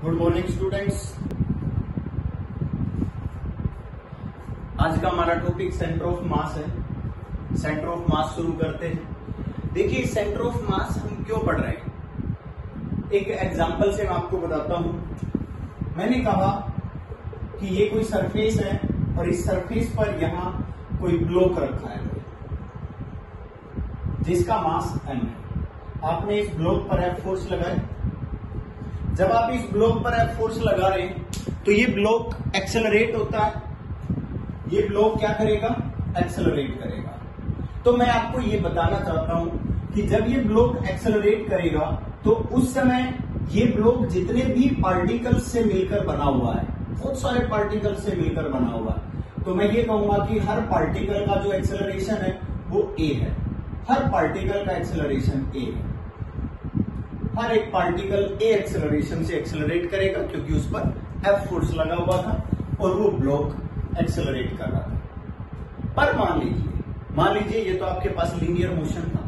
Good morning students. आज का हमारा टॉपिक सेंटर ऑफ मास है। सेंटर ऑफ मास शुरू करते हैं। देखिए, सेंटर ऑफ मास हम क्यों पढ़ रहे हैं, एक एग्जांपल से मैं आपको बताता हूं। मैंने कहा कि ये कोई सरफेस है और इस सरफेस पर यहां कोई ब्लॉक रखा है जिसका मास m है। आपने इस ब्लॉक पर F फोर्स लगाए। जब आप इस ब्लॉक पर F फोर्स लगा रहे हैं तो ये ब्लॉक एक्सेलरेट होता है। ये ब्लॉक क्या करेगा, एक्सेलरेट करेगा। तो मैं आपको ये बताना चाहता हूं कि जब ये ब्लॉक एक्सेलरेट करेगा तो उस समय ये ब्लॉक जितने भी पार्टिकल से मिलकर बना हुआ है, बहुत सारे पार्टिकल से मिलकर बना हुआ है, तो मैं ये कहूंगा कि हर पार्टिकल का जो एक्सेलरेशन है वो a है। हर पार्टिकल का एक्सेलरेशन a है। हर एक पार्टिकल a एक्सेलरेशन से एक्सेलरेट करेगा क्योंकि उस पर F फोर्स लगा हुआ था और वो ब्लॉक एक्सेलरेट कर रहा था। पर मान लीजिए ये तो आपके पास लीनियर मोशन था।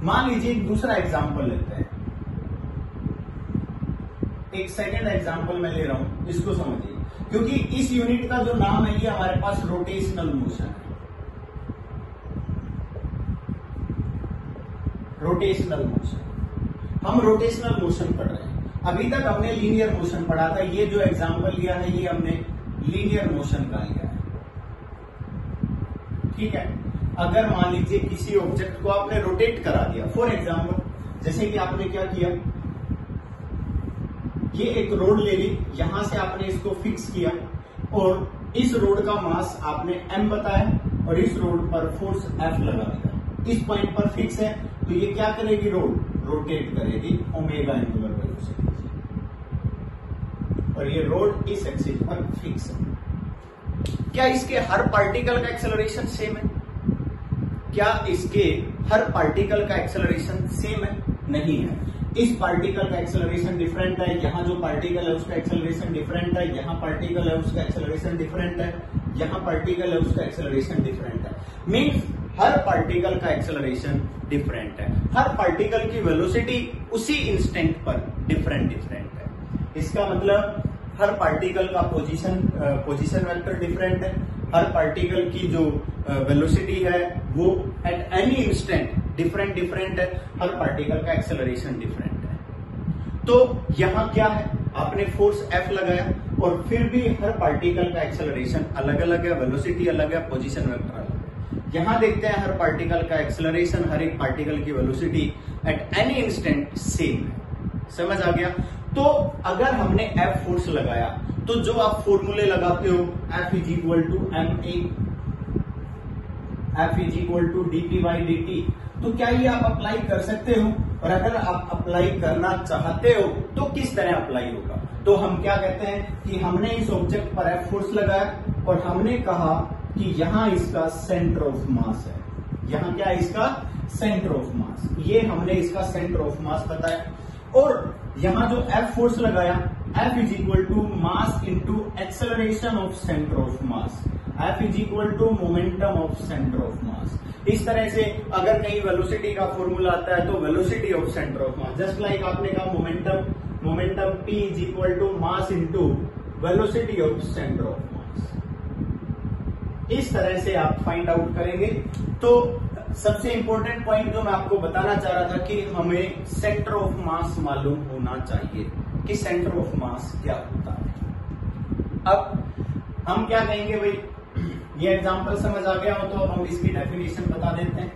मान लीजिए एक दूसरा एग्जांपल लेते हैं। एक सेकंड एग्जांपल मैं ले रहा हूं, इसको समझिए, क्योंकि इस यूनिट का जो नाम है ये हमारे पास रोटेशनल मोशन है। रोटेशनल मोशन, हम रोटेशनल मोशन पढ़ रहे हैं। अभी तक हमने लीनियर मोशन पढ़ा था। ये जो एग्जांपल लिया है ये हमने लीनियर मोशन का लिया है, ठीक है। अगर मान लीजिए किसी ऑब्जेक्ट को आपने रोटेट करा दिया, फॉर एग्जांपल जैसे कि आपने क्या किया, ये एक रोड ले ली, यहां से आपने इसको फिक्स किया और इस रोड का मास आपने m बताया और इस रोड पर फोर्स F लगा दिया। इस पॉइंट पर फिक्स है तो ये क्या करेगी, रोड रोटेट करेगी ओमेगा एंगुलर वेलोसिटी, और ये रोड इस एक्सिस पर फिक्स है। क्या इसके हर पार्टिकल का एक्सेलरेशन सेम है? क्या इसके हर पार्टिकल का एक्सेलरेशन सेम है? नहीं है। इस पार्टिकल का एक्सेलरेशन डिफरेंट है, यहां जो पार्टिकल है उसका एक्सेलरेशन डिफरेंट है, यहां पार्टिकल है उसका एक्सेलरेशन डिफरेंट है, यहां पार्टिकल है उसका एक्सेलरेशन डिफरेंट है। मीन्स हर पार्टिकल का एक्सेलरेशन डिफरेंट है। हर पार्टिकल की वेलोसिटी उसी इंस्टेंट पर डिफरेंट है। इसका मतलब हर पार्टिकल का पोजीशन वेक्टर डिफरेंट है। हर पार्टिकल की जो वेलोसिटी है वो एट एनी इंस्टेंट डिफरेंट है। हर पार्टिकल का एक्सेलरेशन डिफरेंट है। तो यहां क्या है, आपने फोर्स F लगाया और फिर भी हर पार्टिकल का एक्सेलरेशन अलग अलग है, वेलोसिटी अलग है, पोजीशन वेक्टर अलग है। यहां देखते हैं हर पार्टिकल का एक्सेलरेशन, हर एक पार्टिकल की velocity at any instant same है। समझ आ गया? तो अगर हमने F फोर्स लगाया तो जो आप फॉर्मूले लगाते हो, F is equal to ma, F is equal to dp/dt, तो क्या ये आप अप्लाई कर सकते हो? और अगर आप अप्लाई करना चाहते हो तो किस तरह अप्लाई होगा? तो हम क्या कहते हैं कि हमने इस ऑब्जेक्ट पर F फोर्स लगाया और हमने कहा कि यहां इसका सेंटर ऑफ मास है। यहां क्या है, इसका सेंटर ऑफ मास। ये हमने इसका सेंटर ऑफ मास बताया और यहां जो F फोर्स लगाया, F is equal to mass into acceleration of centre of mass, F is equal to momentum of centre of mass. इस तरह से अगर कहीं वेलोसिटी का फॉर्मूला आता है तो velocity of centre of mass, just like आपने कहा momentum P is equal to mass into velocity of centre of mass. इस तरह से आप फाइंड आउट करेंगे। तो सबसे इंपॉर्टेंट पॉइंट जो मैं आपको बताना चाह रहा था कि हमें सेंटर ऑफ मास मालूम होना चाहिए कि सेंटर ऑफ मास क्या होता है। अब हम क्या कहेंगे भाई, ये एग्जांपल समझ आ गया हो तो हम इसकी डेफिनेशन बता देते हैं।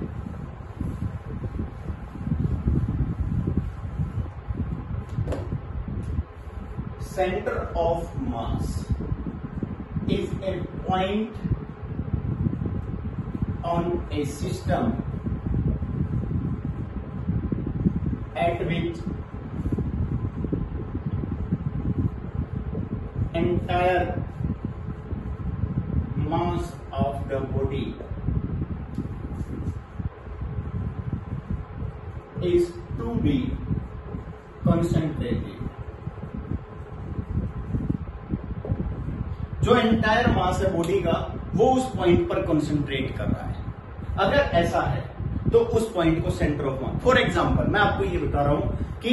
Centre of mass is a point on a system at which entire mass of the body is to be concentrated। जो एंटायर मास है बॉडी का वो उस पॉइंट पर कंसंट्रेट कर रहा है। अगर ऐसा है तो उस पॉइंट को centre of mass. For example मैं आपको ये बता रहा हूं कि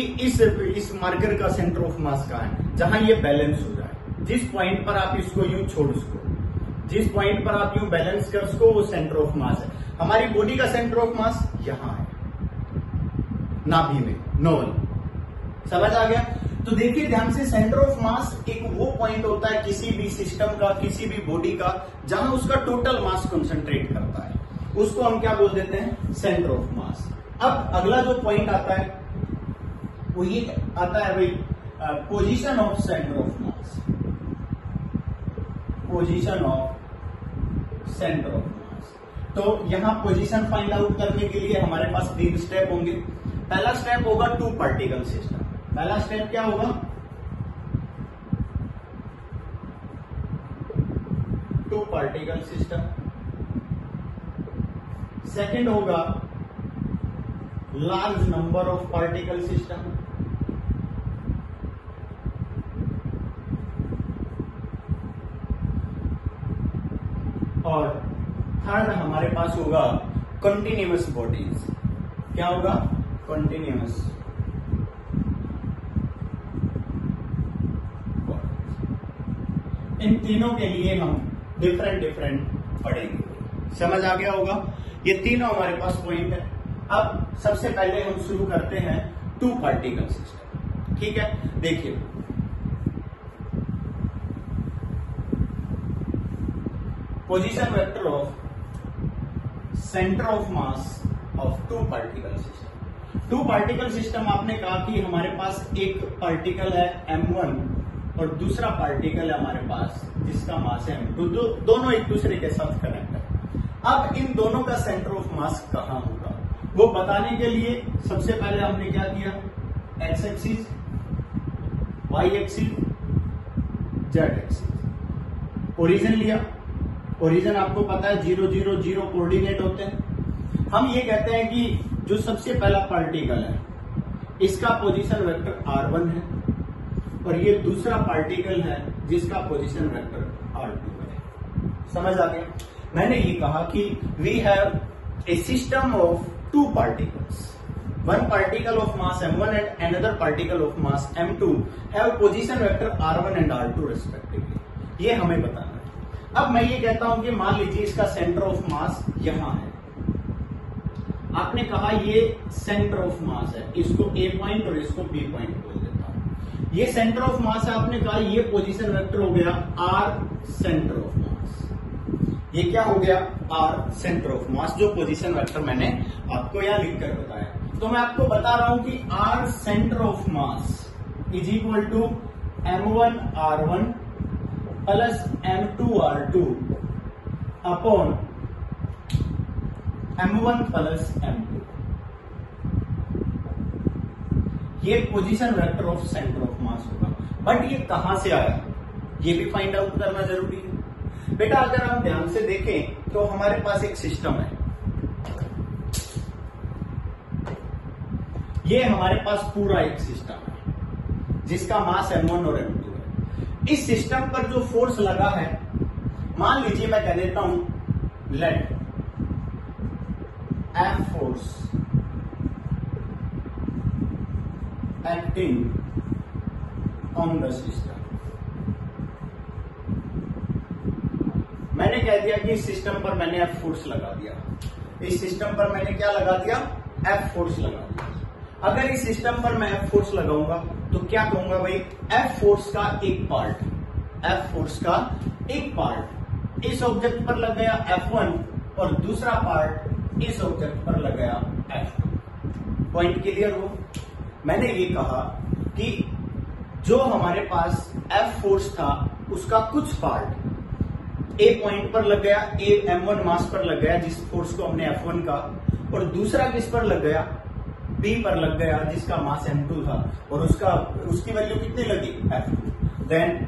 इस मार्कर का सेंटर ऑफ मास कहाँ है, जहां ये बैलेंस हो जाए। जिस पॉइंट पर आप इसको यूं छोड़ उसको, जिस पॉइंट पर आप यूं बैलेंस कर उसको, वो सेंटर ऑफ मास है। हमारी बॉडी का सेंटर ऑफ मास यहां है, नाभि में, नोवल। समझ आ गया? तो देखिए ध्यान से, सेंटर ऑफ मास एक वो पॉइंट होता है किसी भी सिस्टम का, किसी भी बॉडी का, जहां उसका टोटल मास कंसंट्रेट करता है, उसको हम क्या बोल देते हैं, सेंटर ऑफ मास। अब अगला जो पॉइंट आता है वो ये आता है भाई, position of centre of mass. Position of centre of मास। तो यहां पोजीशन फाइंड आउट करने के लिए हमारे पास 3 स्टेप होंगे। पहला स्टेप होगा टू पार्टिकल सिस्टम। पहला स्टेप क्या होगा, टू पार्टिकल सिस्टम। सेकंड होगा large number of particle system. और थर्ड हमारे पास होगा कंटिन्यूअस बॉडीज। क्या होगा, कंटिन्यूअस। इन तीनों के लिए हम डिफरेंट पढ़ेंगे। समझ आ गया होगा? ये तीनों हमारे पास पॉइंट है। अब सबसे पहले हम शुरू करते हैं टू पार्टिकल सिस्टम। ठीक है, देखिए position vector of centre of mass of two particle system. Two particle system आपने कहा कि हमारे पास एक पार्टिकल है m1 और दूसरा पार्टिकल है हमारे पास जिसका मास है m2। दोनों एक दूसरे के साथ कनेक्ट है। अब इन दोनों का सेंटर ऑफ मास कहां होगा वो बताने के लिए सबसे पहले हमने क्या किया, x axis, y axis, z axis, origin लिया। ओरिजिन आपको पता है 0 0 0 कोऑर्डिनेट होते हैं। हम ये कहते हैं कि जो सबसे पहला पार्टिकल है इसका पोजीशन वेक्टर r1 है और ये दूसरा पार्टिकल है जिसका पोजीशन वेक्टर r2 है। समझ आ गया? मैंने ये कहा कि we have a system of two particles, one particle of mass m1 and another particle of mass m2 have position vector r1 and r2 respectively. ये हमें बताना है। अब मैं ये कहता हूं कि मान लीजिए इसका सेंटर ऑफ मास यहां है। आपने कहा ये सेंटर ऑफ मास है, इसको ए पॉइंट और इसको बी पॉइंट बोल देता हूं। ये सेंटर ऑफ मास है, आपने कहा ये पोजीशन वेक्टर हो गया आर सेंटर ऑफ मास। ये क्या हो गया, आर सेंटर ऑफ मास, जो पोजीशन वेक्टर मैंने आपको यहां लिखकर बताया। तो मैं आपको बता रहा हूं कि r centre of mass is equal to m1 r1 plus m2 r2 upon m1 plus m2। ये position vector of centre of mass होगा। बट ये कहां से आया ये भी फाइंड आउट करना जरूरी है। बेटा अगर हम ध्यान से देखें तो हमारे पास एक सिस्टम है, ये हमारे पास पूरा एक सिस्टम है जिसका मास m1 और m2 है। इस सिस्टम पर जो फोर्स लगा है, मान लीजिए मैं कह देता हूं let F force acting on the system. मैंने कह दिया कि इस सिस्टम पर मैंने F फोर्स लगा दिया। इस सिस्टम पर मैंने क्या लगा दिया, F फोर्स लगा दिया। अगर इस सिस्टम पर मैं F फोर्स लगाऊंगा तो क्या कहूंगा भाई, F फोर्स का एक पार्ट, F फोर्स का एक पार्ट इस ऑब्जेक्ट पर लग गया F1 और दूसरा पार्ट इस ऑब्जेक्ट पर लग गया F2। पॉइंट क्लियर हो? मैंने ये कहा कि जो हमारे पास F फोर्स था उसका कुछ पार्ट ए पॉइंट पर लग गया, ए m1 मास पर लग गया जिस फोर्स को हमने F1 का, और दूसरा किस पर लग गया, बी पर लग गया जिसका मास m2 था और उसकी वैल्यू कितनी लगी, F2। Then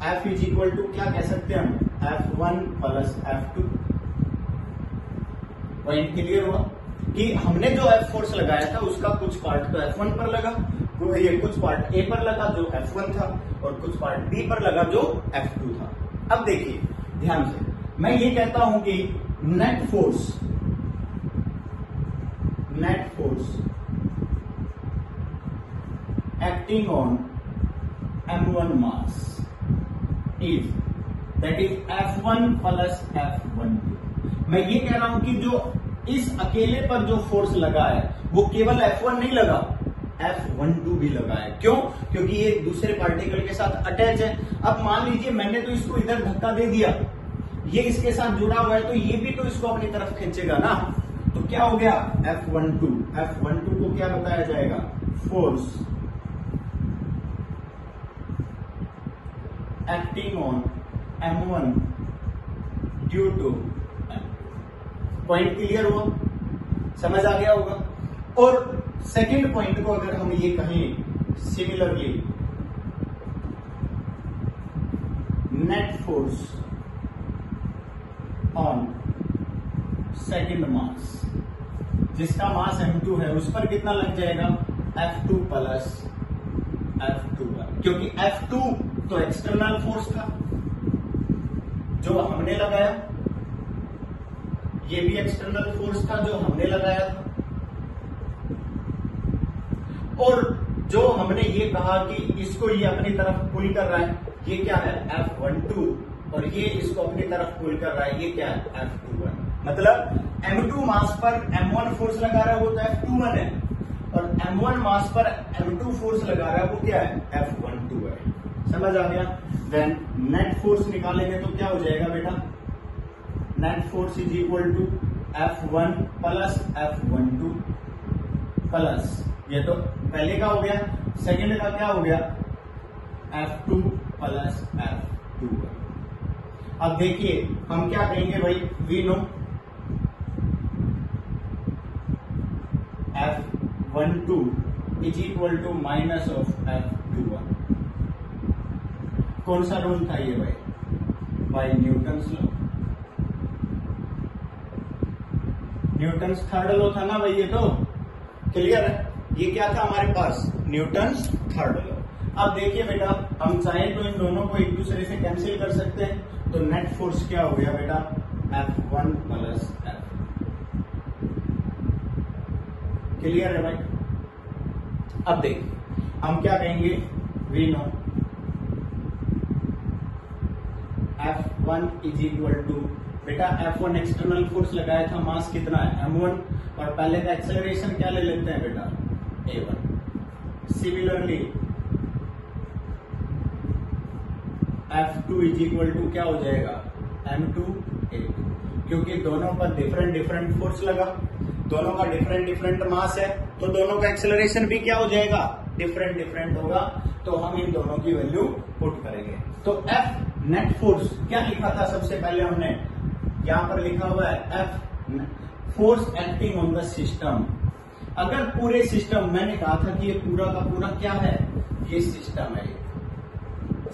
F is equal to क्या कह सकते हैं हम, F1 plus F2। Point clear हुआ कि हमने जो F फोर्स लगाया था उसका कुछ पार्ट तो F1 पर लगा, ये कुछ पार्ट ए पर लगा जो F1 था और कुछ पार्ट बी पर लगा जो F2 था। अब देखिए ध्यान से, मैं ये कहता हूं कि net force net force acting on m1 mass is that is F1 plus F12। मैं ये कह रहा हूं कि जो इस अकेले पर जो फोर्स लगा है वो केवल F1 नहीं लगा, F12 भी लगा है। क्यों? क्योंकि ये दूसरे पार्टिकल के साथ अटैच है। अब मान लीजिए मैंने तो इसको इधर धक्का दे दिया, ये इसके साथ जुड़ा हुआ है, तो ये भी तो इसको अपनी तरफ खींचेगा ना। तो क्या हो गया F12 को क्या बताया जाएगा? Force acting on M1 due two point clear हुआ, समझ आ गया होगा। और सेकंड पॉइंट को अगर हम ये कहें similarly, net force on second mass, जिसका मास M2 है उस पर कितना लग जाएगा? F2 प्लस F21, क्योंकि F2 तो एक्सटर्नल फोर्स था जो हमने लगाया, ये भी एक्सटर्नल फोर्स था जो हमने लगाया था, और जो हमने ये कहा कि इसको ये अपनी तरफ पुल कर रहा है, ये क्या है? F12, और ये इसको अपनी तरफ पुल कर रहा है, ये क्या है? F21। मतलब M2 मास पर M1 फोर्स लगा रहा है वो तो F21 है, और M1 मास पर M2 फोर्स लगा रहा है वो क्या है? F12 है। समझ आ गया? देन नेट फोर्स निकालेंगे तो क्या हो जाएगा बेटा? Net force is equal to F1 plus F12 plus, ये तो पहले का हो गया, सेकंड का क्या हो गया? F2 plus F2। अब देखिए हम क्या कहेंगे भाई, we know F12 is equal to minus of F21। कौन सा रूल था ये भाई? By Newton's law. Newton's third law था ना भाई, ये तो क्लियर है। ये क्या था हमारे पास? Newton's third law. अब देखिए बेटा, हम चाहें तो इन दोनों को एक दूसरे से कैंसिल कर सकते हैं, तो नेट फोर्स क्या हो गया बेटा? F1 plus F। क्लियर है भाई? अब देख हम क्या कहेंगे, we know F1 is equal to, बेटा F1 एक्सटर्नल फोर्स लगाया था, मास कितना है? M1, और पहले का एक्सेलरेशन क्या ले लेते हैं बेटा? A1। Similarly F2 is equal to क्या हो जाएगा? M2 A2, क्योंकि दोनों पर डिफरेंट डिफरेंट फोर्स लगा, दोनों का डिफरेंट डिफरेंट मास है, तो दोनों का एक्सेलरेशन भी क्या हो जाएगा? डिफरेंट डिफरेंट होगा। तो हम इन दोनों की वैल्यू पुट करेंगे। तो F नेट फोर्स क्या लिखा था सबसे पहले हमने? यहां पर लिखा हुआ है F force acting on the system. अगर पूरे सिस्टम, मैंने कहा था कि ये पूरा का पूरा क्या है? ये सिस्टम है,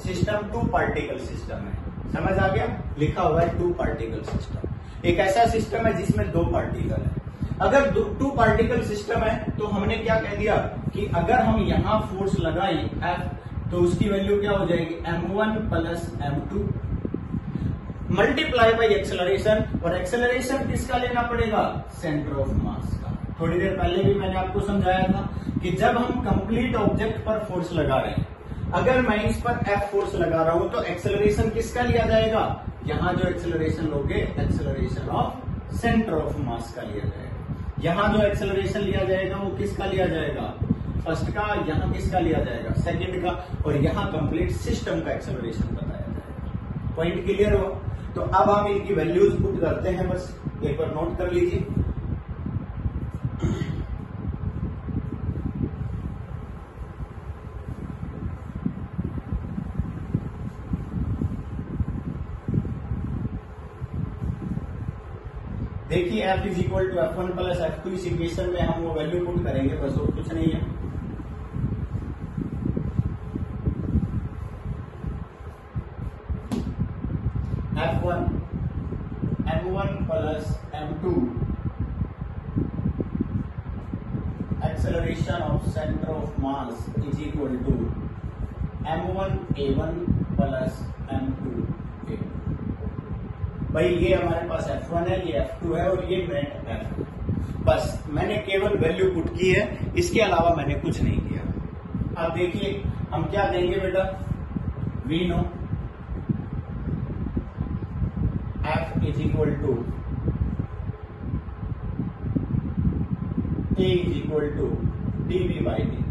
सिस्टम टू पार्टिकल सिस्टम है। समझ आ गया? लिखा हुआ है टू पार्टिकल सिस्टम। एक ऐसा सिस्टम है जिसमें दो पार्टिकल है। अगर टू पार्टिकल सिस्टम है तो हमने क्या कह दिया कि अगर हम यहां फोर्स लगाएं F, तो उसकी वैल्यू क्या हो जाएगी? M1 plus M2 multiply by acceleration, और एक्सेलरेशन किसका लेना पड़ेगा? सेंटर ऑफ मास का। थोड़ी देर पहले भी मैंने आपको समझाया था कि जब हम कंप्लीट ऑब्जेक्ट पर फोर्स लगा रहे हैं, अगर मैं इस पर F फोर्स लगा रहा हूं तो एक्सेलरेशन किसका लिया जाएगा? यहां जो एक्सेलरेशन लोगे, एक्सेलरेशन ऑफ सेंटर ऑफ मास का लिया जाएगा। यहां जो एक्सेलरेशन लिया जाएगा वो किसका लिया जाएगा? फर्स्ट का। यहां किसका लिया जाएगा? सेकंड का। और यहां कंप्लीट सिस्टम का एक्सेलरेशन बताया जाएगा। पॉइंट क्लियर हो? तो अब हम इनकी वैल्यूज पुट करते हैं, बस एक बार नोट कर लीजिए। देखिए F is equal to F1 plus F2, इस इक्वेशन में हम वो वैल्यू पुट करेंगे, बस और कुछ नहीं है। F1 M1 plus M2 acceleration of centre of mass is equal to M1 A1 plus M2 A2। भाई ये हमारे पास F1 है, ये F2 है, और ये नेट F। बस मैंने केवल वैल्यू पुट की है, इसके अलावा मैंने कुछ नहीं किया। अब देखिए हम क्या कहेंगे बेटा, we know F is equal to A is equal to dv by dt,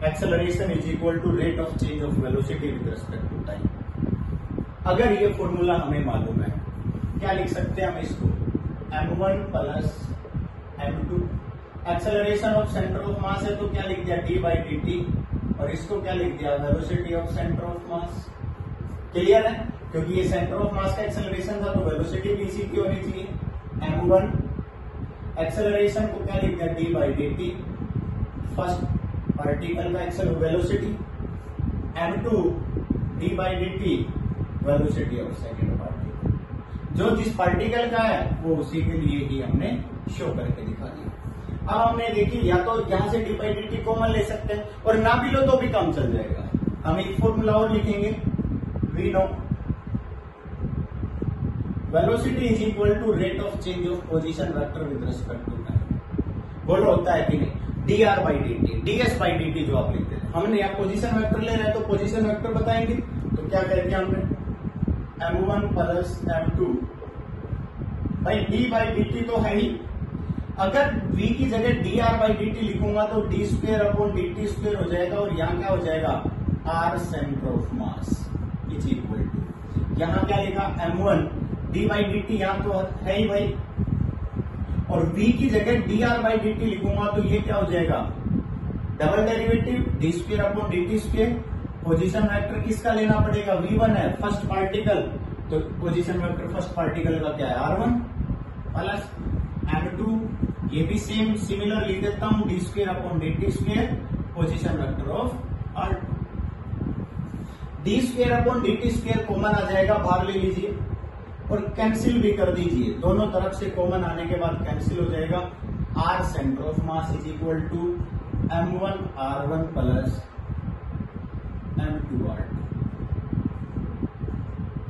acceleration is equal to rate of change of velocity with respect to time. अगर ये फॉर्मूला हमें मालूम है, क्या लिख सकते हैं हम इसको, m1 plus m2, acceleration of centre of मास है तो क्या लिख दिया d by dt, और इसको क्या लिख दिया velocity of centre of mass. Clear है, क्योंकि ये सेंटर ऑफ मास का एक्सेलरेशन था तो वेलोसिटी भी इसी की होनी चाहिए। m1 एक्सेलरेशन को क्या लिख दिया d by dt, first particle का accel velocity, m2 d by dt velocity of second particle, जो जिस पार्टिकल का है वो उसी के लिए ही हमने शो करके दिखा दिया। अब हमने देखी या तो यहां से d by dt कॉमन ले सकते हैं, और ना भी लो तो भी काम चल जाएगा। हम एक फॉर्मूला और लिखेंगे, we know velocity is equal to rate of change of position vector with respect to time. बोलो होता है कि नहीं, dr by dt, ds by dt जो आप लिखते हैं, हमने यहाँ पोजीशन वेक्टर ले रहे हैं तो पोजीशन वेक्टर बताएंगे, तो क्या करेंगे हमने m1 प्लस m2, भाई d by dt तो है ही, अगर v की जगह dr by dt लिखूंगा तो d square upon dt square हो जाएगा, और यहाँ क्या हो जाएगा r centre of mass is equal to, यहाँ क्या लिखा m1 d by dt, यहाँ तो है ही भाई, और v की जगह dr by dt लिखूंगा तो ये क्या हो जाएगा double derivative d square upon dt square. Position vector किसका लेना पड़ेगा, v1 है फर्स्ट पार्टिकल, तो पोजीशन वेक्टर फर्स्ट पार्टिकल का क्या है r1 प्लस m2, ये भी सेम सिमिलर लिख देता हूं d square upon dt square, position vector of r2। d square upon dt square common आ जाएगा, बाहर ले लीजिए और कैंसिल भी कर दीजिए, दोनों तरफ से कॉमन आने के बाद कैंसिल हो जाएगा। r centre of mass is equal to m1 r1 plus m2 r2।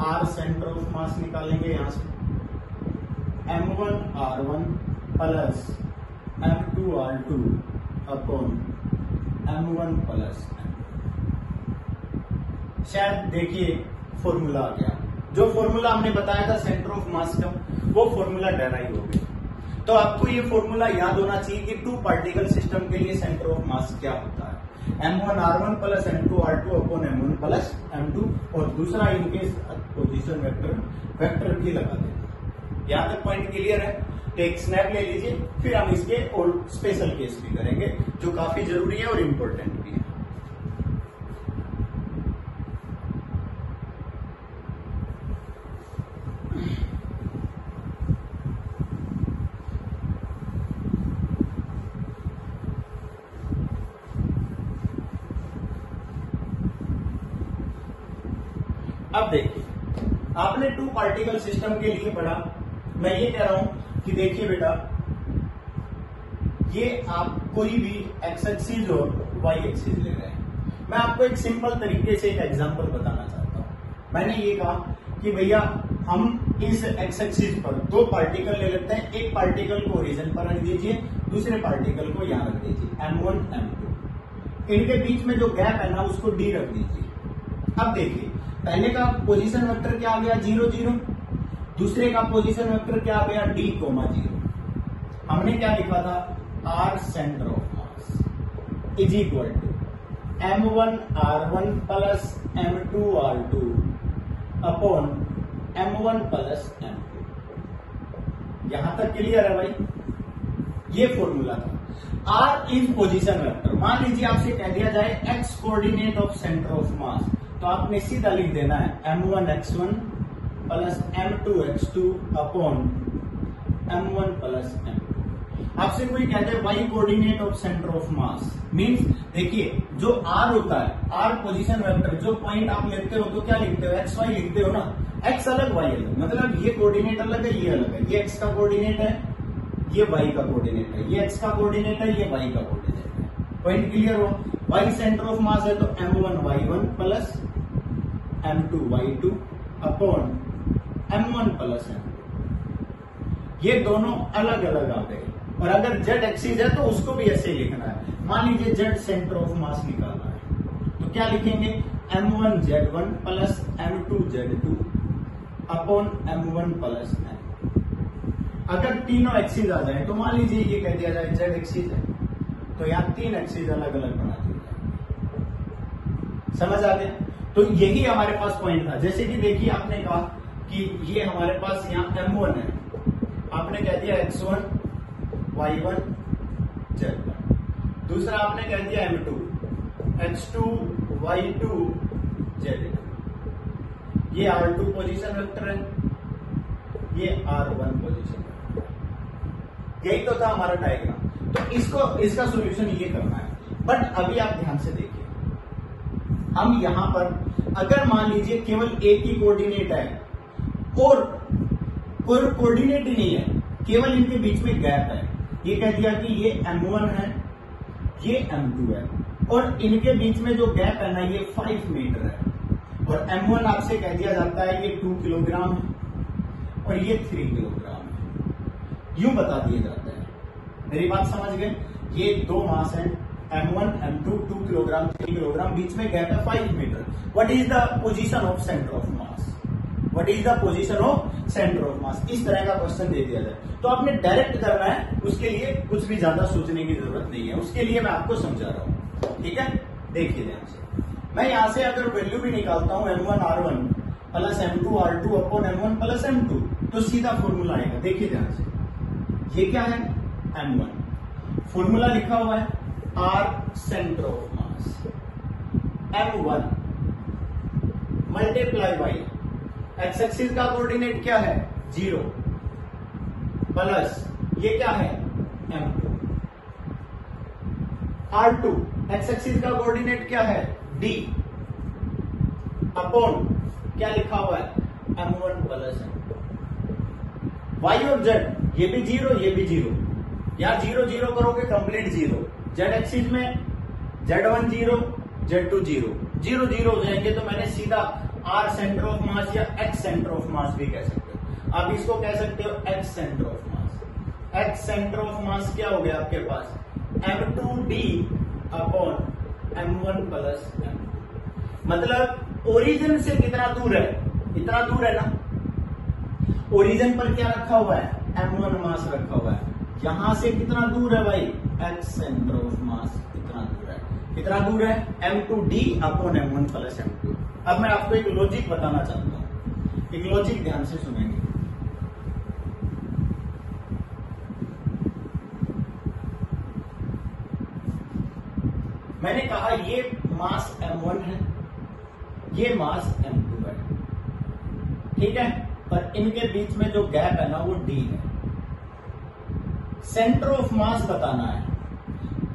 r centre of mass निकालेंगे यहां से, m1 r1 plus m2 r2 upon m1 plus m2। शायद देखिए फॉर्मूला आ गया, जो फॉर्मूला हमने बताया था सेंटर ऑफ मास का, वो फॉर्मूला डेराइव हो गया। तो आपको ये फॉर्मूला याद होना चाहिए कि टू पार्टिकल सिस्टम के लिए सेंटर ऑफ मास क्या होता है, m1 r1 plus m2 r2 upon m1 plus m2, और दूसरा इनके पोजीशन वेक्टर भी लगा देना। यहां तक पॉइंट क्लियर है, तो एक स्नैप ले लीजिए, फिर हम इसके और स्पेशल केस भी करेंगे जो काफी जरूरी है और इंपॉर्टेंट भी है। अब देखिए, आपने टू पार्टिकल सिस्टम के लिए पढ़ा, मैं ये कह रहा हूं कि देखिए बेटा, ये आप कोई भी एक्स एक्सिस और वाई एक्सिस ले रहे हैं। मैं आपको एक सिंपल तरीके से एक एग्जांपल बताना चाहता हूं। मैंने ये कहा कि भैया हम इस एक्स एक्सिस पर दो पार्टिकल ले लेते हैं, एक पार्टिकल को ओरिजिन पर रख दीजिए, दूसरे पार्टिकल को यहां रख दीजिए m1 m2, इनके बीच में जो गैप है ना उसको d रख दीजिए। अब देखिए, पहले का पोजीशन वेक्टर क्या आ गया 0 0, दूसरे का पोजीशन वेक्टर क्या आ गया d, 0। हमने क्या लिखा था, r centre of mass is equal to m1 r1 plus m2 r2 upon m1 plus m2। यहां तक क्लियर है भाई, ये फॉर्मूला था। r इज पोजीशन वेक्टर, मान लीजिए आपसे कह दिया जाए x coordinate of centre of मास, तो आपने सीधा लिख देना है m1 x1 plus m2 x2 upon m1 plus m2। आपसे कोई कहते हैं y coordinate of centre of mass, means देखिए जो r होता है, r पोजीशन वेक्टर, जो पॉइंट आप लेते हो तो क्या लिखते हो, x y लिखते हो ना, x अलग y अलग, मतलब ये कोऑर्डिनेट अलग है, ये अलग है, ये x का कोऑर्डिनेट है, ये y का कोऑर्डिनेट है, ये x का कोऑर्डिनेट है, ये y का कोऑर्डिनेट है। पॉइंट क्लियर हो, y सेंटर ऑफ मास है तो m1 y1 plus m2 y2 upon m1 plus m2। ये दोनों अलग अलग आ गए। और अगर जेड एक्सिस है तो उसको भी ऐसे लिखना है। मान लीजिए जेड सेंटर ऑफ मास निकालना है तो क्या लिखेंगे, m1 z1 plus m2 z2 upon m1 plus m। अगर तीनों एक्सिस आ जाए तो मान लीजिए ये कह दिया जाए जेड एक्सिस है तो यहाँ तीन एक्सिस अलग अलग बना दिए जाएंगे। समझ आ गया? तो यही हमारे पास पॉइंट था। जैसे कि देखिए आपने कहा कि ये हमारे पास यहाँ m1 है, आपने कह दिया x1 y1 z1। दूसरा आपने कह दिया m2 x2 y2 z2। ये R2 पोजीशन वेक्टर है, ये R1 पोजीशन वेक्टर है। यही तो था हमारा डायग्राम। तो इसका सॉल्यूशन ये करना है। बट अभी आप ध्यान से देखिए, हम यहां पर अगर मान लीजिए केवल एक ही कोऑर्डिनेट है और कोई कोऑर्डिनेट ही नहीं है, केवल इनके बीच में गैप है। ये कह दिया कि ये m1 है, ये m2 है और इनके बीच में जो गैप है ना ये 5 मीटर है। और m1 आपसे कह दिया जाता है ये 2 किलोग्राम है और ये 3 किलोग्राम है। यूं बता दिया जाता है। मेरी बात समझ गए? ये दो मास है m1 m2 2 किलोग्राम 3 किलोग्राम, बीच में गैप है 5 metre. What is the position of centre of mass? What is the position of centre of mass? इस तरह का क्वेश्चन दे दिया जाए तो आपने डायरेक्ट करना है, उसके लिए कुछ भी ज्यादा सोचने की जरूरत नहीं है। उसके लिए मैं आपको समझा रहा हूं, ठीक है? देखिए ध्यान से, मैं यहां से अगर वैल्यू भी निकालता हूं m1 r1 plus m2 r2 upon m1 plus m2 तो सीधा फॉर्मूला आएगा। देखिए ध्यान से, ये क्या है m1, फॉर्मूला लिखा हुआ है r centre of mass, m1 multiply by x axis का कोऑर्डिनेट क्या है 0 प्लस ये क्या है m2, r2 एक्स एक्सिस का कोऑर्डिनेट क्या है d अपॉन क्या लिखा हुआ है m1 प्लस m2। y और z ये भी 0 ये भी 0, यहां 0 0 करोगे कंप्लीट 0। z एक्सिस में z1 0 z2 0 0 0 हो जाएंगे तो मैंने सीधा r सेंटर ऑफ मास या x सेंटर ऑफ मास भी कह सकते हो। आप इसको कह सकते हो x centre of mass. x centre of मास क्या हो गया आपके पास m2d upon m1 plus m2। मतलब ओरिजिन से कितना दूर है, इतना दूर है ना। ओरिजिन पर क्या रखा हुआ है m1 मास रखा हुआ है। यहां से कितना दूर है भाई x सेंटर ऑफ मास, कितना दूर है, कितना दूर है m2d upon m1 plus m2। अब मैं आपको एक लॉजिक बताना चाहता हूं, एक लॉजिक ध्यान से सुनेंगे। मैंने कहा ये मास m1 है, ये मास m2 है, ठीक है, पर इनके बीच में जो गैप है ना वो d है। सेंटर ऑफ मास बताना है।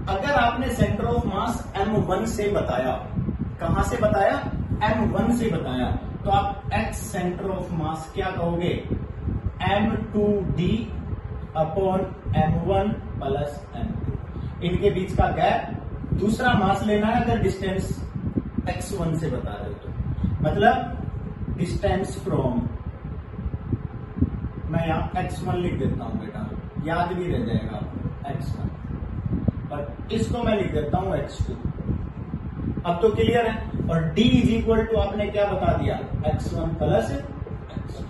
अगर आपने सेंटर ऑफ मास m1 से बताया, कहां से बताया m1 से बताया, तो आप x सेंटर ऑफ मास क्या कहोगे m2d upon m1 plus m2। इनके बीच का गैप, दूसरा मास लेना है अगर डिस्टेंस x1 से बता रहे हो तो, मतलब डिस्टेंस फ्रॉम, मैं यहां x1 लिख देता हूं बेटा, याद भी रह जाएगा x1, और इसको मैं लिख देता हूं x2। अब तो क्लियर है। और d इज इक्वल टू आपने क्या बता दिया x1 प्लस x2।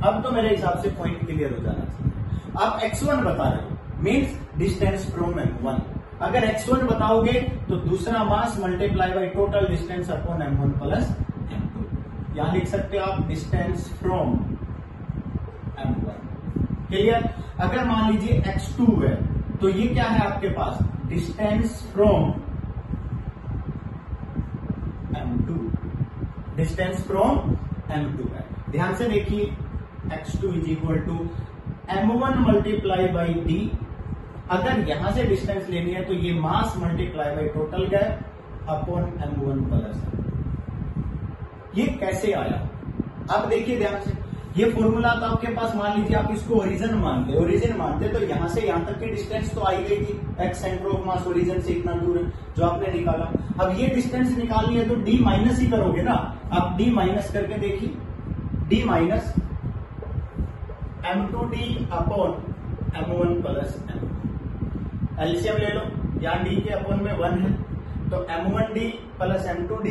अब तो मेरे हिसाब से पॉइंट क्लियर हो जाना चाहिए। आप x1 बता रहे हो मीन्स डिस्टेंस फ्रॉम m1। अगर x1 बताओगे तो दूसरा मास multiply by total distance upon m1 plus m2। यहां लिख सकते हो आप डिस्टेंस फ्रॉम m1। क्लियर? अगर मान लीजिए x2 है तो ये क्या है आपके पास distance from m2, distance from m2 है। ध्यान से देखिए x2 is equal to m1 multiply by d। अगर यहां से डिस्टेंस लेनी है तो ये mass multiply by total gap upon m1 plus. ये कैसे आया? अब देखिए ध्यान से, ये फॉर्मूला तो आपके पास, मान लीजिए आप इसको ओरिजिन मानते तो यहां से यहां तक की डिस्टेंस तो आई गई थी, x centre of mass origin से इतना दूर है जो आपने निकाला। अब ये डिस्टेंस निकालनी है तो d माइनस ही करोगे ना। आप d माइनस करके देखिए, d minus m2d upon m1 plus m2। LCM ले लो, यहाँ d के अपॉन में 1 है, तो m1d प्लस m2d,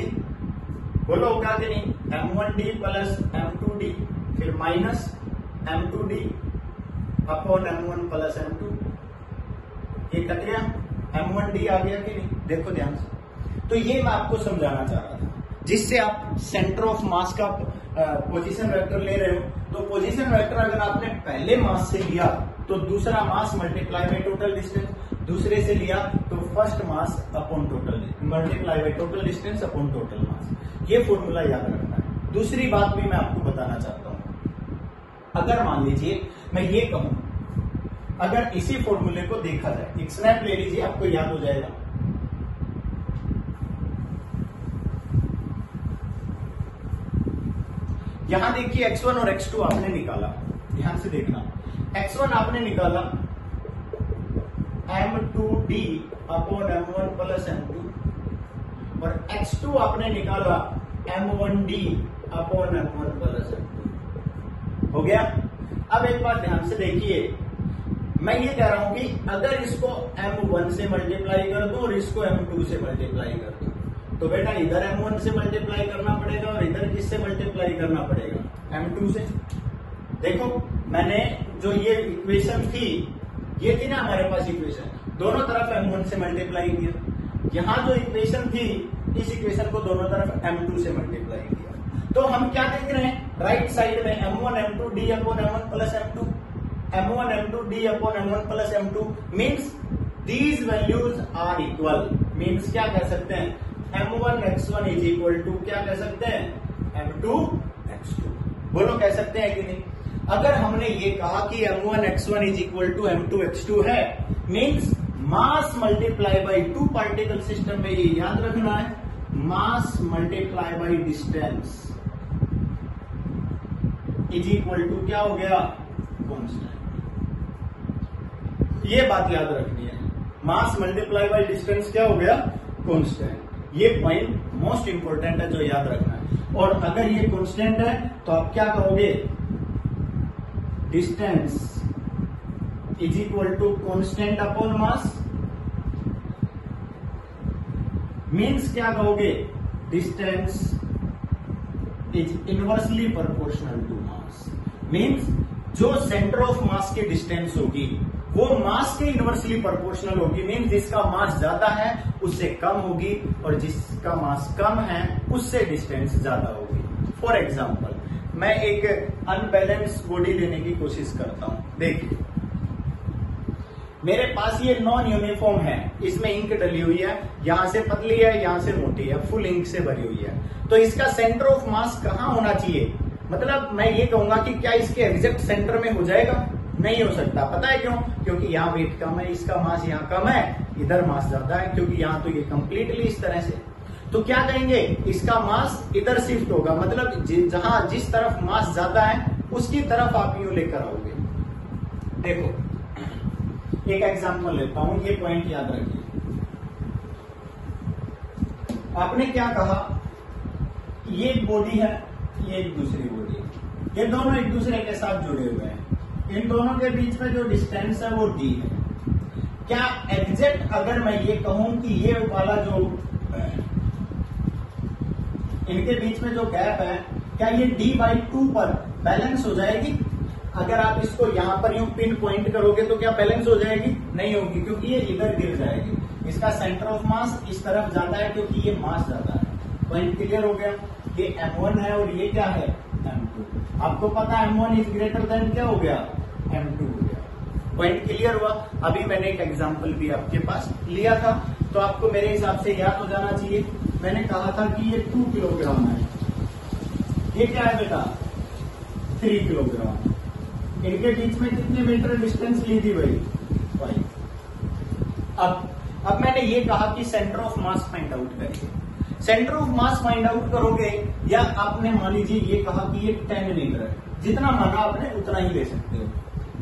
बोलो होगा कि नहीं, m1d प्लस m2d, फिर minus m2d upon m1 plus m2, ये कट गया, m1d आ गया कि नहीं, देखो ध्यान से। तो ये मैं आपको समझाना चाह रहा था, जिससे आप सेंटर ऑफ मास का पोजीशन वेक्टर ले रहे हो, तो पोजीशन वेक्टर अगर आपने पहले मास से लिया तो दूसरा मास मल्टीप्लाई बाय टोटल डिस्टेंस, दूसरे से लिया तो first mass upon total multiply by total distance upon total mass, ये फॉर्मूला याद रखना है। दूसरी बात भी मैं आपको बताना चाहता हूं, अगर मान लीजिए मैं ये कहूं, अगर इसी फॉर्मूले को देखा जाए, एक स्नैप ले लीजिए, आपको याद हो जाएगा। यहां देखिए x1 और x2 आपने निकाला, ध्यान से देखना, x1 आपने निकाला m2d upon m1 plus m2 और x2 आपने निकाला m1d upon m1 plus m2। हो गया। अब एक बात ध्यान से देखिए, मैं ये कह रहा हूं कि अगर इसको m1 से मल्टीप्लाई कर दूं और इसको m2 से मल्टीप्लाई कर दूं, तो बेटा इधर m1 से मल्टीप्लाई करना पड़ेगा और इधर किससे मल्टीप्लाई करना पड़ेगा, m2 से। देखो मैंने जो ये इक्वेशन थी, ये थी ना हमारे पास इक्वेशन, दोनों तरफ m1 से मल्टीप्लाई किया, यहां जो इक्वेशन थी इस इक्वेशन को दोनों तरफ m2 से मल्टीप्लाई किया, तो हम क्या देख रहे हैं, राइट साइड में m1 m2d upon m1 plus m2, m1 m2d upon m1 plus m2 means these values are equal, means क्या कह सकते हैं, m1 x1 is equal to क्या कह सकते हैं, m2 x2, बोलो कह सकते हैं कि नहीं। अगर हमने ये कहा कि m1 x1 is equal to m2 x2 है, means mass multiply by two particle system में ये याद रखना है, mass multiply by distance is equal to क्या हो गया, कांस्टेंट। ये बात याद रखनी है, मास मल्टीप्लाई बाई डिस्टेंस क्या हो गया, कांस्टेंट। ये पॉइंट मोस्ट इंपोर्टेंट है जो याद रखना है। और अगर ये कांस्टेंट है तो आप क्या करोगे, distance is equal to constant upon mass, means क्या कहोगे, distance is inversely proportional to mass, means जो सेंटर ऑफ मास की डिस्टेंस होगी वो मास के इनवर्सली प्रोपोर्शनल होगी, मीन्स जिसका मास ज्यादा है उससे कम होगी और जिसका मास कम है उससे डिस्टेंस ज्यादा होगी। फॉर एग्जाम्पल मैं एक अनबैलेंस बॉडी लेने की कोशिश करता हूं, देखिए मेरे पास ये नॉन यूनिफॉर्म है, इसमें इंक डली हुई है, यहां से पतली है यहां से मोटी है, फुल इंक से भरी हुई है, तो इसका सेंटर ऑफ मास कहां होना चाहिए, मतलब मैं ये कहूंगा कि क्या इसके एग्जैक्ट सेंटर में हो जाएगा, नहीं हो सकता। पता है क्यों, क्योंकि यहाँ वेट कम है, इसका मास यहाँ कम है, इधर मास ज्यादा है, क्योंकि यहाँ तो ये कंप्लीटली इस तरह से, तो क्या कहेंगे, इसका मास इधर शिफ्ट होगा, मतलब जहां जिस तरफ मास ज्यादा है उसकी तरफ आप यूं लेकर आओगे। देखो एक एग्जांपल लेता हूं, ये पॉइंट याद रखिए। आपने क्या कहा, ये एक बॉडी है, ये एक दूसरी बॉडी है, ये दोनों एक दूसरे के साथ जुड़े हुए हैं, इन दोनों के बीच में जो डिस्टेंस है वो d है। क्या एग्जैक्ट अगर मैं ये कहूं कि ये वाला जो इनके बीच में जो गैप है, क्या ये d/2 पर बैलेंस हो जाएगी, अगर आप इसको यहां पर यूं पिन पॉइंट करोगे तो क्या बैलेंस हो जाएगी, नहीं होगी, क्योंकि ये इधर गिर जाएगी, इसका सेंटर ऑफ मास इस तरफ जाता है क्योंकि ये मास ज्यादा है। पॉइंट क्लियर हो गया, ये m1 है और ये क्या है, m2। आपको पता है m1 इज ग्रेटर देन क्या हो गया, m2 हो गया। पॉइंट क्लियर हुआ। अभी मैंने एक एग्जांपल भी आपके पास लिया था, तो आपको मेरे हिसाब से याद हो जाना चाहिए। मैंने कहा था कि ये 2 किलोग्राम है, ये क्या है बेटा, 3 किलोग्राम। इनके बीच में कितने मीटर डिस्टेंस ली थी भाई, 5। अब मैंने ये कहा कि centre of mass find out करिए। Centre of mass find out करोगे, या आपने मान लीजिए ये कहा कि ये 10 मीटर है, जितना माना आपने उतना ही ले सकते हो।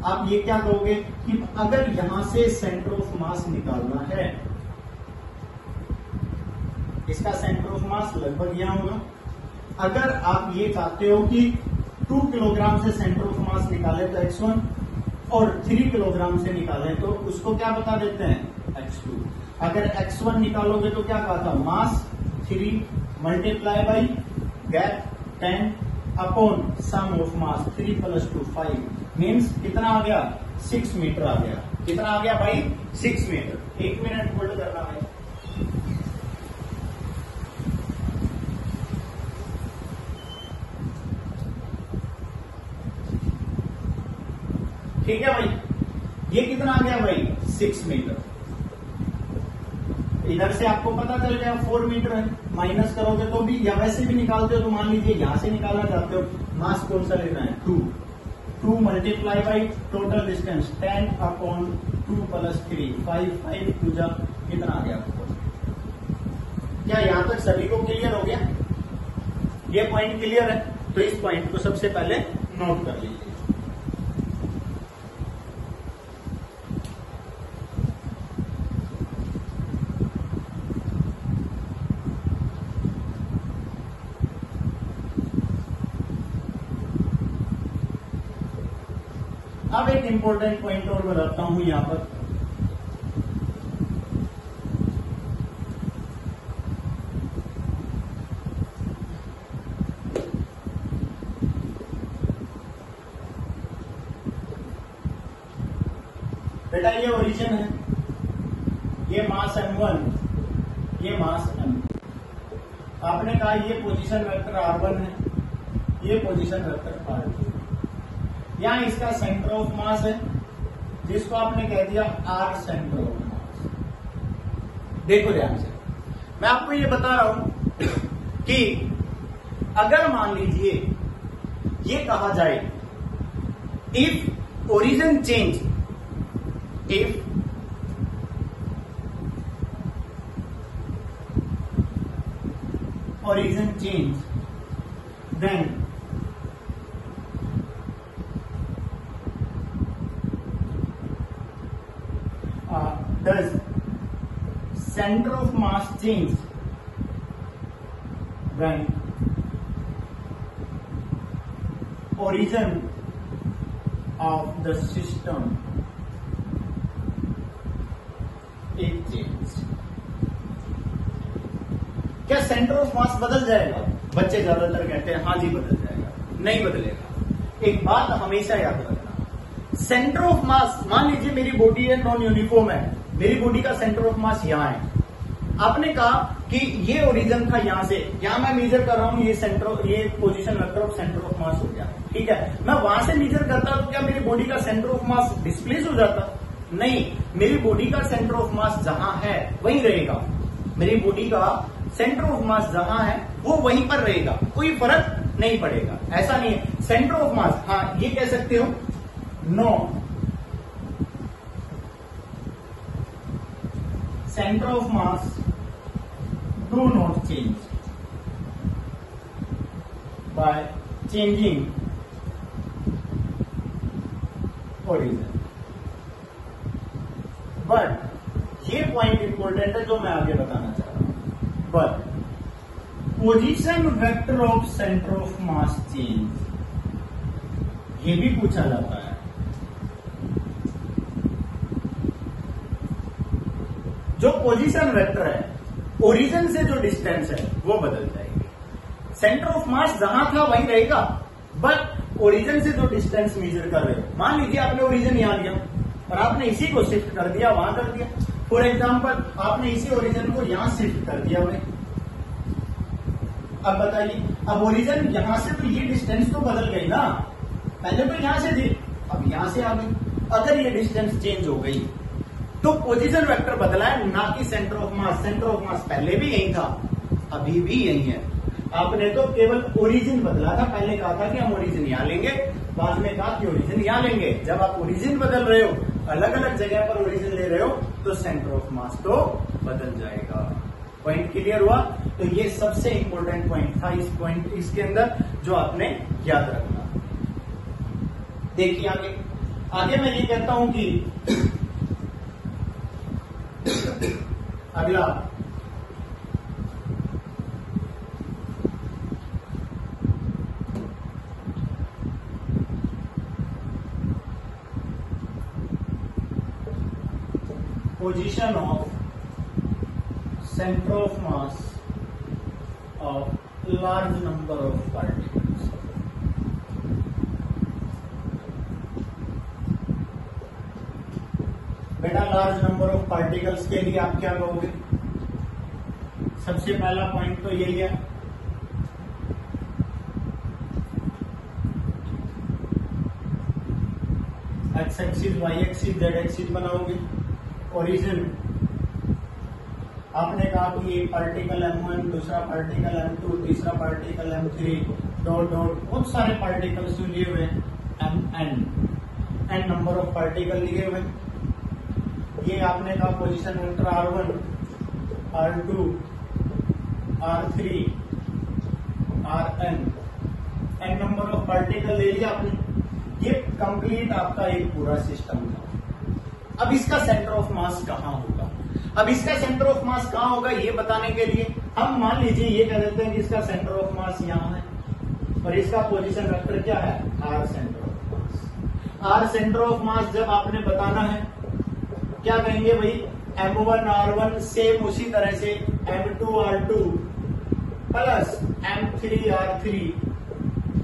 आप ये क्या कहोगे कि अगर यहां से सेंटर ऑफ मास निकालना है, इसका सेंटर ऑफ मास लगभग यहां होगा। अगर आप ये चाहते हो कि 2 किलोग्राम से सेंटर ऑफ मास निकाले तो x1 और 3 किलोग्राम से निकाले तो उसको क्या बता देते हैं x2। अगर x1 निकालोगे तो क्या कहा था, mass 3 multiply by gap 10 upon sum of mass 3 + 2 5 means कितना आ गया 6 मीटर आ गया। कितना आ गया भाई 6 मीटर। 1 मिनट होल्ड करना भाई। ठीक है भाई, ये कितना आ गया भाई 6 मीटर। इधर से आपको पता चल गया 4 मीटर है, माइनस करोगे तो भी या वैसे भी निकालते हो तो मान लीजिए यहां से निकालना चाहते हो, मास कौन सा लेना है 2 multiply by total distance 10 upon 2 + 3 5 पूजा कितना आ गया आपको। क्या यहां तक सभी को क्लियर हो गया? ये पॉइंट क्लियर है तो इस पॉइंट को सबसे पहले नोट कर लीजिए। अब एक इंपॉर्टेंट पॉइंट और बताता हूं यहां पर। बेटा ये ओरिजिन है, ये मास m1, ये मास m2। आपने कहा ये पोजीशन वेक्टर r1 है, ये पोजीशन वेक्टर r2। यहां इसका सेंटर ऑफ मास है जिसको आपने कह दिया r सेंटर ऑफ मास। देखो ध्यान से, मैं आपको ये बता रहा हूं कि अगर मान लीजिए ये कहा जाए if origin change, if origin change, then does center of mass change when origin of the system is changed। क्या सेंटर ऑफ मास बदल जाएगा? बच्चे ज्यादातर कहते हैं हाँ जी बदल जाएगा। नहीं बदलेगा। एक बात हमेशा याद रखना, सेंटर ऑफ मास, मान लीजिए मेरी बॉडी है नॉन यूनिफॉर्म है, मेरी बॉडी का सेंटर ऑफ मास यहां है। आपने कहा कि ये ओरिजिन था यहां से, यहां मैं मेजर कर रहा हूं, ये position vector of centre of मास हो गया। ठीक है, मैं वहां से मेजर करता तो क्या मेरी बॉडी का सेंटर ऑफ मास डिस्प्लेस हो जाता? नहीं, मेरी बॉडी का सेंटर ऑफ मास जहां है वहीं रहेगा। मेरी बॉडी का सेंटर ऑफ मास जहां है वो वहीं पर रहेगा, कोई फर्क नहीं पड़ेगा। ऐसा नहीं है सेंटर ऑफ मास, हाँ ये कह सकते हो no centre of mass do not change by changing origin. But ये पॉइंट इंपॉर्टेंट है जो मैं आगे बताना चाह रहा हूं। But position vector of centre of mass change, ये भी पूछा जाता है। जो पोजीशन वेक्टर है, ओरिजिन से जो डिस्टेंस है वो बदल जाएगी। सेंटर ऑफ मास जहां था वहीं रहेगा, बट ओरिजिन से जो डिस्टेंस मेजर कर रहे हो, मान लीजिए आपने ओरिजिन यहां लिया और आपने इसी को शिफ्ट कर दिया, वहां कर दिया। फॉर एग्जाम्पल आपने इसी ओरिजिन को यहां शिफ्ट कर दिया भाई। अब बताइए, अब ओरिजिन यहां से तो ये डिस्टेंस तो बदल गई ना, पहले तो यहां से थी अब यहां से आ गई। अगर ये डिस्टेंस चेंज हो गई तो पोजीशन वेक्टर बदला है, ना कि centre of mass. Centre of मास पहले भी यही था, अभी भी यही है। आपने तो केवल ओरिजिन बदला था, पहले कहा था कि हम ओरिजिन यहां लेंगे, बाद में कहा कि ओरिजिन यहां लेंगे। जब आप ओरिजिन बदल रहे हो, अलग अलग जगह पर ओरिजिन ले रहे हो, तो सेंटर ऑफ मास तो बदल जाएगा। पॉइंट क्लियर हुआ? तो ये सबसे इंपॉर्टेंट पॉइंट था इस पॉइंट इसके अंदर जो आपने याद रखना। देखिए आगे, आगे मैं ये कहता हूं कि अगला position of centre of mass of large number of particles. बेटा लार्ज नंबर ऑफ पार्टिकल्स के लिए आप क्या कहोगे? सबसे पहला पॉइंट तो यही है, x axis, y axis, z axis बनाओगे। ओरिजिन आपने कहा कि एक पार्टिकल M1, दूसरा पार्टिकल M2, तीसरा पार्टिकल M3, डॉट डॉट बहुत सारे पार्टिकल्स लिए हुए एन नंबर ऑफ पार्टिकल लिए हुए। ये आपने कहा position vector R1, R2, R3, Rn, n number of particle ले लिया आपने। ये कंप्लीट आपका एक पूरा सिस्टम था। अब इसका सेंटर ऑफ मास कहां होगा? अब इसका सेंटर ऑफ मास कहां होगा ये बताने के लिए हम मान लीजिए ये कह देते हैं कि इसका सेंटर ऑफ मास यहां है और इसका पोजीशन वेक्टर क्या है? R centre of mass. R centre of मास जब आपने बताना है क्या कहेंगे भाई? M1 R1 सेम उसी तरह से M2 R2 plus M3 R3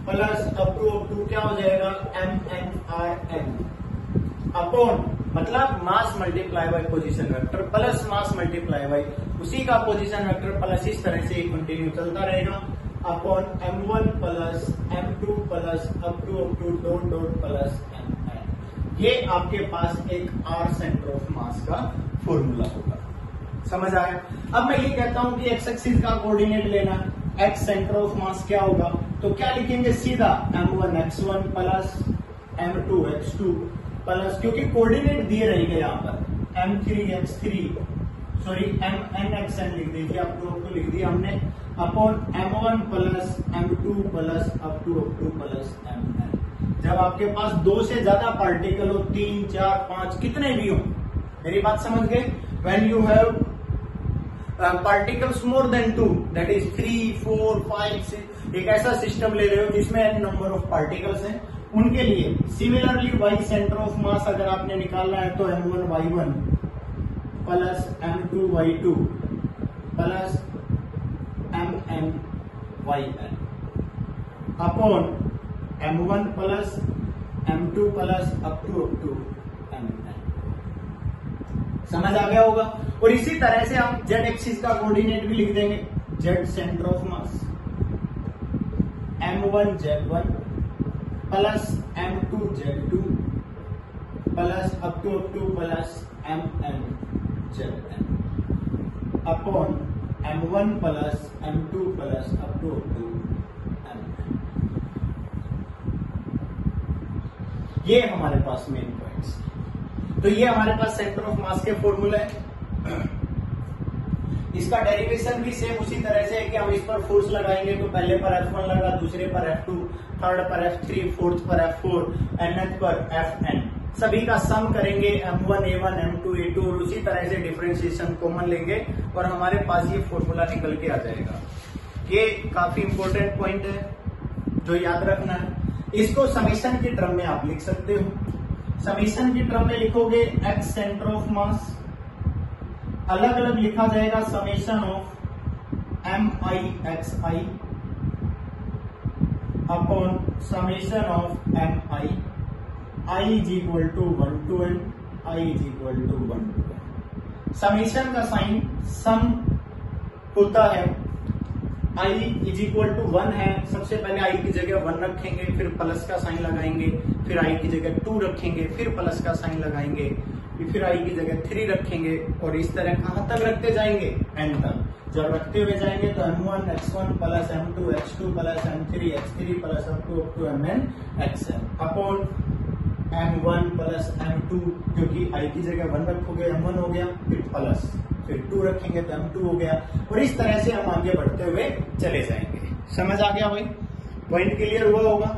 plus up to क्या हो जाएगा? MN Rn अपॉन मतलब मास multiply by position vector plus mass multiply by उसी का पोजीशन वेक्टर प्लस इस तरह से कंटिन्यू चलता रहेगा upon M1 plus M2 plus up to dot dot plus MN। ये आपके पास एक R सेंटर ऑफ मास का फॉर्मूला होगा। समझ आया? अब मैं ये कहता हूं कि एक्स एक्सिस का कोऑर्डिनेट लेना, एक्स सेंटर ऑफ मास क्या होगा? तो क्या लिखेंगे? सीधा M1 x1 plus M2 x2 plus, क्योंकि कोऑर्डिनेट दिए रहेंगे यहाँ पर M3 x3 sorry MN xn लिख दीजिए, अप टू लिख दिया हमने upon M1 plus M2 plus up to plus MN। जब आपके पास दो से ज्यादा पार्टिकल हो, 3, 4, 5 कितने भी हो, मेरी बात समझ गए? When you have particles more than 2 that is 3, 4, 5, 6, एक ऐसा सिस्टम ले रहे हो जिसमें n नंबर ऑफ पार्टिकल्स हैं, उनके लिए similarly y centre of mass अगर आपने निकालना है तो M1 Y1 plus M2 Y2 plus MN YN upon M1 plus M2 plus up to MN। समझ आ गया होगा? और इसी तरह से हम जेड एक्सिस का कोऑर्डिनेट भी लिख देंगे, z centre of mass M1 Z1 plus M2 Z2 plus up to plus MN ZN upon M1 plus M2 plus up to MN। ये हमारे पास मेन पॉइंट्स। तो ये हमारे पास सेंटर ऑफ मास के फॉर्मूला है। इसका डेरिवेशन भी सेम उसी तरह से है कि हम इस पर फोर्स लगाएंगे तो पहले पर F1 लगा, दूसरे पर F2, थर्ड पर F3, फोर्थ पर F4, nth पर Fn। सभी का सम करेंगे M1 A1 M2 A2 और उसी तरह से डिफरेंशिएशन कॉमन लेंगे और हमारे पास ये फॉर्मूला निकल के आ जाएगा। ये काफी इंपॉर्टेंट पॉइंट है जो याद रखना है। इसको समीशन की टर्म में आप लिख सकते हो। समीशन की टर्म में लिखोगे एक्स सेंटर ऑफ मास, अलग अलग लिखा जाएगा summation of MI XI upon summation of MI, I is equal to 1 to n, I is equal to 1 to n। Summation का साइन सम होता है, I इज इक्वल टू 1 है, सबसे पहले I की जगह 1 रखेंगे, फिर प्लस का साइन लगाएंगे, फिर I की जगह 2 रखेंगे, फिर प्लस का साइन लगाएंगे, फिर I की जगह 3 रखेंगे और इस तरह कहां तक रखते जाएंगे? n तक। जब रखते हुए जाएंगे तो M1 X1 plus M2 X2 plus M3 X3 plus up to MN XN upon M1 plus M2, क्योंकि I की जगह 1 रखोगे M1 हो गया, फिर प्लस, फिर 2 रखेंगे तो M2 हो गया और इस तरह से हम आगे बढ़ते हुए चले जाएंगे। समझ आ गया भाई? पॉइंट क्लियर हुआ होगा?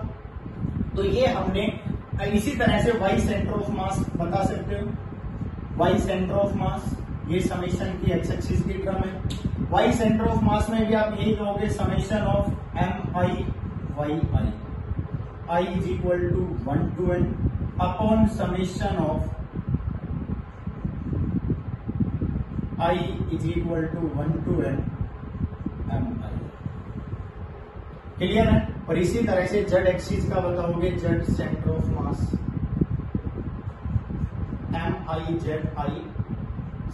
तो ये हमने इसी तरह से वाई सेंटर ऑफ मास बता सकते हो। वाई सेंटर ऑफ मास ये समेशन की एक्स एक्सिस की टर्म है। वाई सेंटर ऑफ मास में भी आप यही कहोगे summation of MI YI, I is equal to 1 to n upon summation of I is equal to 1 to n mi। Clear है। और इसी तरह से z एक्सिस का बताओगे, z centre of mass mi z i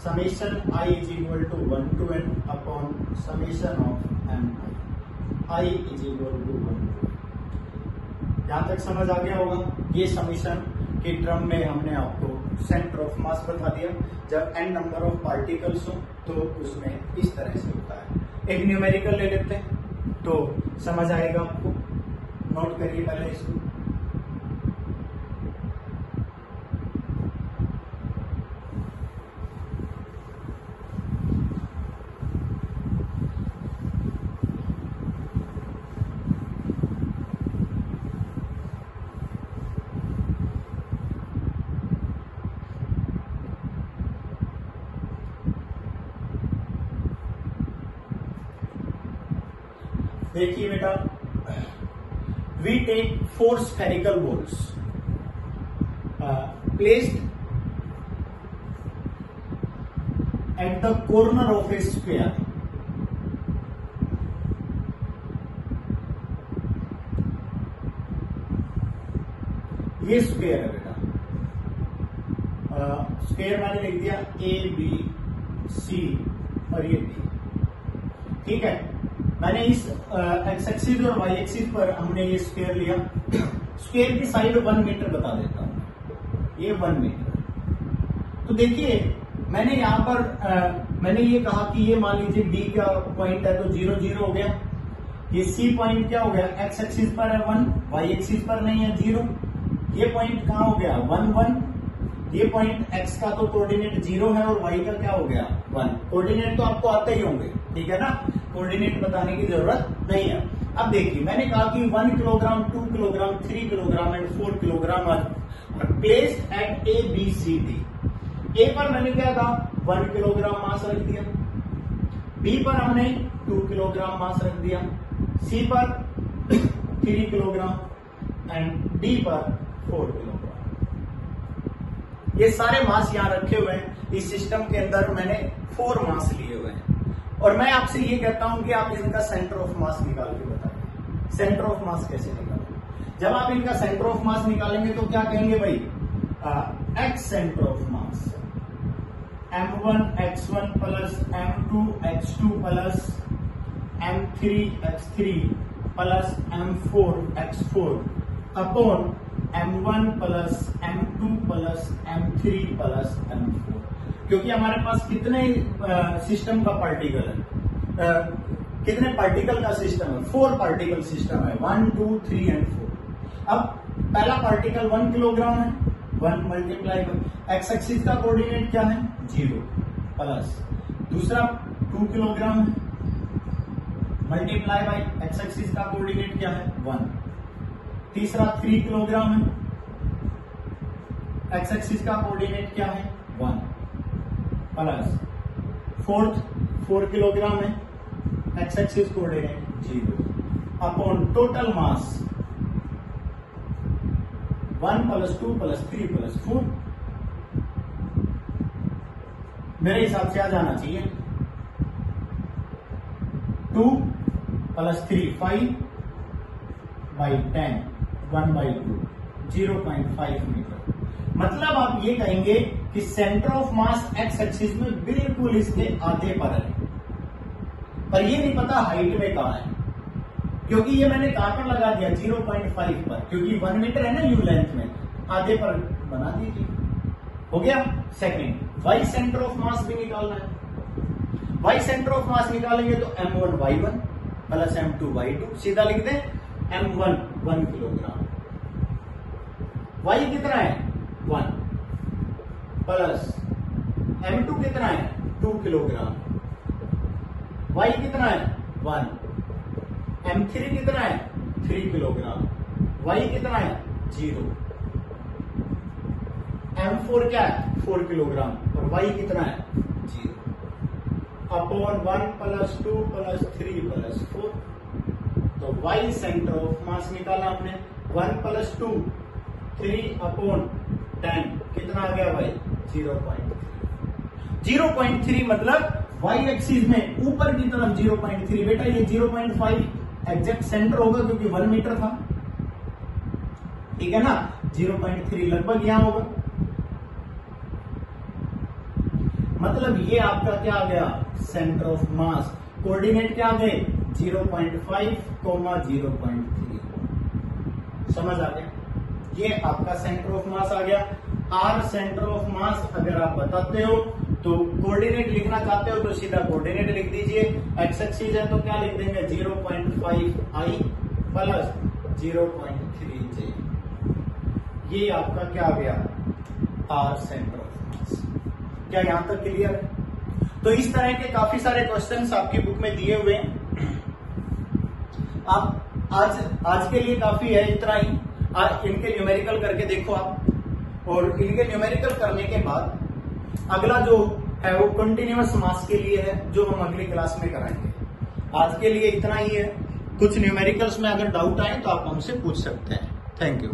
summation i is equal to 1 to n upon summation of mi i is equal to 1। यहां तक समझ आ गया होगा। ये समीशन के टर्म में हमने आपको सेंटर ऑफ मास बता दिया। जब n नंबर ऑफ पार्टिकल्स हो तो उसमें इस तरह से होता है। एक न्यूमेरिकल ले लेते हैं तो समझ आएगा आपको। नोट करिए पहले इसको। देखिए बेटा, we take 4 spherical balls placed at the corner of a sphere. ये स्क्वायर है बेटा। स्क्वायर मैंने लिख दिया ए बी सी और ये डी। ठीक है, मैंने इस एक्स एक्सिस और वाई एक्सिस पर हमने ये स्क्वायर लिया। स्क्वायर की साइड 1 मीटर बता देता हूं, ये 1 मीटर। तो देखिए मैंने यहां पर मैंने ये कहा कि ये मान लीजिए डी का पॉइंट है तो 0 0 हो गया। ये सी पॉइंट क्या हो गया, एक्स एक्सिस पर है 1, वाई एक्सिस पर नहीं है 0। ये पॉइंट कहां हो गया 1 1। ये पॉइंट एक्स का तो कोऑर्डिनेट 0 है और वाई का क्या हो गया 1। कोऑर्डिनेट तो आपको आते ही होंगे, ठीक है ना, कोऑर्डिनेट बताने की जरूरत नहीं है। अब देखिए मैंने कहा कि 1 kilogram 2 kilogram 3 kilogram and 4 kilogram are placed at A B C D. A पर मैंने क्या कहा 1 किलोग्राम मास रख दिया, बी पर हमने 2 किलोग्राम मास रख दिया, सी पर 3 किलोग्राम एंड डी पर 4 किलोग्राम। ये सारे मास यहां रखे हुए हैं। इस सिस्टम के अंदर मैंने 4 मास लिए हुए हैं और मैं आपसे ये कहता हूं कि आप इनका सेंटर ऑफ मास निकाल के बताइए। सेंटर ऑफ मास कैसे निकालेंगे? जब आप इनका सेंटर ऑफ मास निकालेंगे तो क्या कहेंगे भाई, x centre of mass m1 x1 plus m2 x2 plus m3 x3 plus m4 x4 upon m1 plus m2 plus m3 plus m4। क्योंकि हमारे पास कितने सिस्टम का पार्टिकल है, कितने पार्टिकल का सिस्टम है, 4 पार्टिकल सिस्टम है, 1 2 3 एंड 4। अब पहला पार्टिकल 1 किलोग्राम है, 1 मल्टीप्लाई एक्स एक्सिस का कोऑर्डिनेट क्या है 0 प्लस दूसरा 2 किलोग्राम है मल्टीप्लाई बाई एक्स एक्सिस का कोऑर्डिनेट क्या है 1। तीसरा 3 किलोग्राम है, एक्स एक्सिस का कोऑर्डिनेट क्या है 1 प्लस फोर्थ 4 किलोग्राम है, x axis coordinate 0 upon total mass 1 plus 2 plus 3 plus 4। मेरे हिसाब से आ जाना चाहिए 2 प्लस 3 5 बाई 10 1 बाई 2 0.5 मीटर। मतलब आप ये कहेंगे कि centre of mass x axis में बिल्कुल इसके आधे पर है, पर ये नहीं पता हाइट में कहां है, क्योंकि ये मैंने कहां पर लगा दिया 0.5 पर, क्योंकि 1 मीटर है ना यू लेंथ में, आधे पर बना दीजिए, हो गया। Second y centre of mass भी निकालना है। वाई सेंटर ऑफ मास निकालेंगे तो m1 y1 plus m2 y2, सीधा लिख दें m1 1 किलोग्राम, y कितना है 1 प्लस m2 कितना है 2 किलोग्राम, y कितना है 1, m3 कितना है 3 किलोग्राम, y कितना है 0, m4 क्या है 4 किलोग्राम और y कितना है 0 अपॉन 1 प्लस 2 प्लस 3 प्लस 4। तो y सेंटर ऑफ मास निकाला हमने 1 प्लस 2 3 अपॉन 10 कितना आ गया भाई 0.3। 0.3 मतलब y एक्सिस में ऊपर की तरफ 0.3। बेटा ये 0.5 एग्जैक्ट सेंटर होगा क्योंकि 1 मीटर था, ठीक है ना। 0.3 लगभग यहां होगा, मतलब ये आपका क्या आ गया, सेंटर ऑफ मास। कोऑर्डिनेट क्या आ गए, 0.5, 0.3। समझ आ गया, ये आपका सेंटर ऑफ मास आ गया। आर सेंटर ऑफ मास अगर आप बताते हो तो कोऑर्डिनेट लिखना चाहते हो तो सीधा कोऑर्डिनेट लिख दीजिए। एक्स एक्सिस है तो क्या लिख देंगे, 0.5i प्लस 0.3j। ये आपका क्या आ गया, आर सेंटर ऑफ मास। क्या यहां तक क्लियर है? तो इस तरह के काफी सारे क्वेश्चंस आपकी बुक में दिए हुए हैं। आप आज के लिए काफी है, इतना ही। आज इनके न्यूमेरिकल करके देखो आप, और इनके न्यूमेरिकल करने के बाद अगला जो है वो कंटिन्यूअस मास के लिए है, जो हम अगली क्लास में कराएंगे। आज के लिए इतना ही है। कुछ न्यूमेरिकल्स में अगर डाउट आए तो आप हमसे पूछ सकते हैं। Thank you.